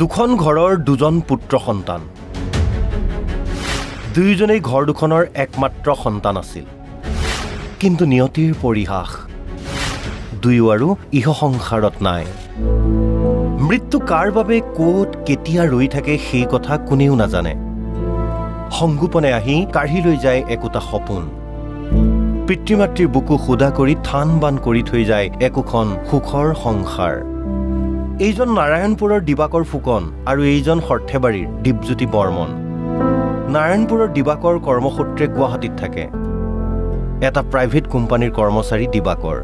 দুখন ঘৰৰ দুজন পুত্ৰ সন্তান দুইজনেই ঘৰ দুখনৰ একমাত্ৰ সন্তান আছিল কিন্তু নিয়তিৰ পৰিহাস দুয়ো আৰু ইহ সংসাৰত নাই মৃত্যু কাৰ বাবে কোট কেতিয়া ৰৈ থাকে সেই কথা কোনেও নাজানে সংগোপনে আহি কাঢ়ি লৈ যায় একোটা সপোন পিতৃমাতৃৰ বুকু খুদা কৰি থান বান কৰি থৈ যায় একোখন সুখৰ সংসাৰ এইজন নাৰায়ণপুৰৰ দিবাকৰ ফুকন আৰু এইজন সৰ্থেবাৰীৰ দীপজ্যোতি বৰ্মন নাৰায়ণপুৰৰ দিবাকৰ কৰ্মসূত্ৰে গুৱাহাটীত থাকে এটা প্ৰাইভেট কোম্পানীৰ কৰ্মচাৰী দিবাকৰ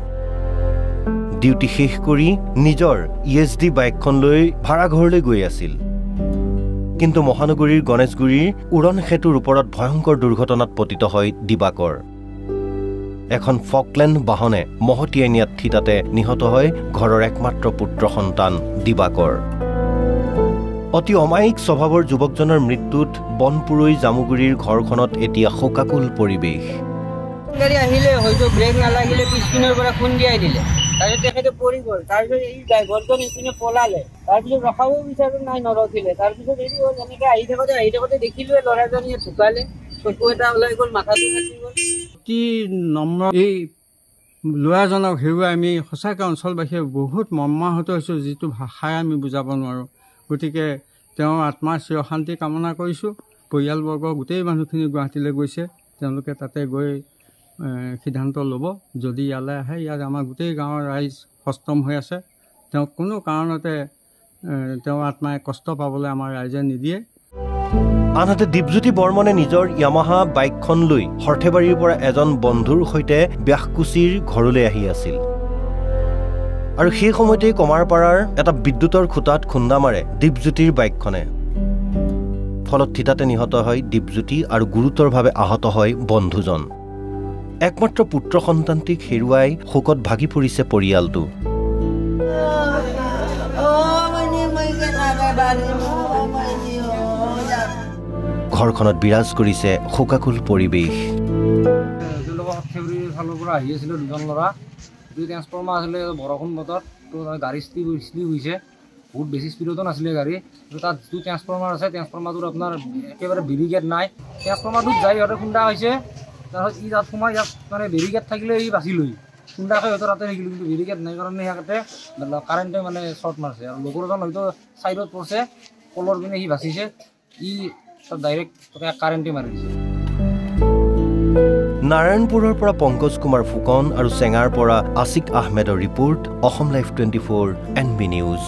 ডিউটি শেষ কৰি নিজৰ ESD বাইকখন লৈ ভাড়া ঘৰলৈ গৈ আছিল কিন্তু মহানগৰীৰ গণেশগুৰিৰ উৰণ সেতুৰ ওপৰত ভয়ংকৰ দুৰ্ঘটনাত পতিত হয় দিবাকৰ এখন ফকলেণ্ড বাহনে মহতিয়াই নিয়াত থিতাতে নিহত হয় ঘৰৰ একমাত্ৰ পুত্ৰ সন্তান দিবাকৰ অতি অমায়িক স্বভাৱৰ যুৱকজনৰ মৃত্যুত বনপুৰৈ জামুগুৰিৰ ঘৰখনত এতিয়া শোকাকুল পৰিৱেশ গাড়ী আহিলে হয়তো ব্ৰেক নালাগিলে পিছপিনৰ পৰা খুন্দিয়াই দিলে তাৰপিছত তেখেতে পৰি গ'ল তাৰপিছত এই ড্ৰাইভাৰজন ইপিনে পলালে তাৰপিছত ৰখাব বিচাৰো নাই নৰখিলে তাৰপিছত এই এনেকৈ আহি থাকোঁতে দেখিলোৱে ল'ৰাজনীয়ে ঢুকালে চকু এটা ওলাই গ'ল মাথাটো ফাটি গ'ল অতি নম্ৰ এই ল'ৰাজনক হেৰুৱাই আমি সঁচাকৈ অঞ্চলবাসীয়ে বহুত মৰ্মাহত হৈছোঁ যিটো ভাষাই আমি বুজাব নোৱাৰোঁ গতিকে তেওঁৰ আত্মাৰ চিৰশান্তি কামনা কৰিছোঁ পৰিয়ালবৰ্গৰ গোটেই মানুহখিনি গুৱাহাটীলৈ গৈছে তেওঁলোকে তাতে গৈ সিদ্ধান্ত ল'ব যদি ইয়ালৈ আহে ইয়াত আমাৰ গোটেই গাঁৱৰ ৰাইজ সষ্টম হৈ আছে তেওঁক কোনো কাৰণতে তেওঁৰ আত্মাই কষ্ট পাবলৈ আমাৰ ৰাইজে নিদিয়ে আনহাতে দীপজ্যোতি বৰ্মনে নিজৰ য়ামাহা বাইকখন লৈ সৰ্থেবাৰীৰ পৰা এজন বন্ধুৰ সৈতে ব্যাসকুচিৰ ঘৰলৈ আহি আছিল আৰু সেই সময়তেই কমাৰপাৰাৰ এটা বিদ্যুতৰ খুঁটাত খুন্দা মাৰে দীপজ্যোতিৰ বাইকখনে ফলত থিতাতে নিহত হয় দীপজ্যোতি আৰু গুৰুতৰভাৱে আহত হয় বন্ধুজন একমাত্ৰ পুত্ৰ সন্তানটিক হেৰুৱাই শোকত ভাগি পৰিছে পৰিয়ালটো ঘৰখনত বিৰাজ কৰিছে শোকাকুল পৰিৱেশ ফালৰ পৰা আহি আছিলোঁ দুজন ল'ৰা দুই ট্ৰেন্সফৰ্মাৰ আছিলে বৰষুণ বতৰত তো গাড়ী শ্লিপ হৈছে বহুত বেছি স্পীডতো নাছিলে গাড়ী তো তাত যিটো ট্ৰেন্সফৰ্মাৰ আছে ট্ৰেন্সফৰ্মাৰটোত আপোনাৰ একেবাৰে বেৰিকেড নাই ট্ৰেন্সফৰ্মাৰটোত যাই সিহঁতে খুন্দা হৈছে তাৰপিছত ই তাত সোমাই ইয়াত মানে বেৰিকেড থাকিলে ই বাচি লৈ খুন্দা খাই সিহঁতৰ তাতে থাকিলোঁ কিন্তু বেৰিকেড নাই কাৰণে সিহঁতে কাৰেণ্টে মানে শ্বৰ্ট মাৰিছে আৰু লগৰজন হয়তো ছাইডত পৰিছে কলৰ পিনে সি বাচিছে ই তাত ডাইৰেক্ট কাৰেণ্টে মাৰি দিছে নাৰায়ণপুৰৰ পৰা পংকজ কুমাৰ ফুকন আৰু চেঙাৰ পৰা আছিক আহমেদৰ report Assam live 24 NB news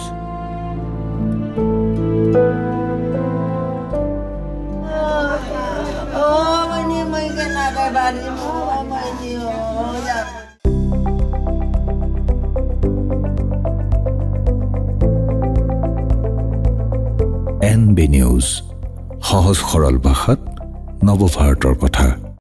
NB news সহজ সৰল ভাষাত নৱভাৰতৰ কথা।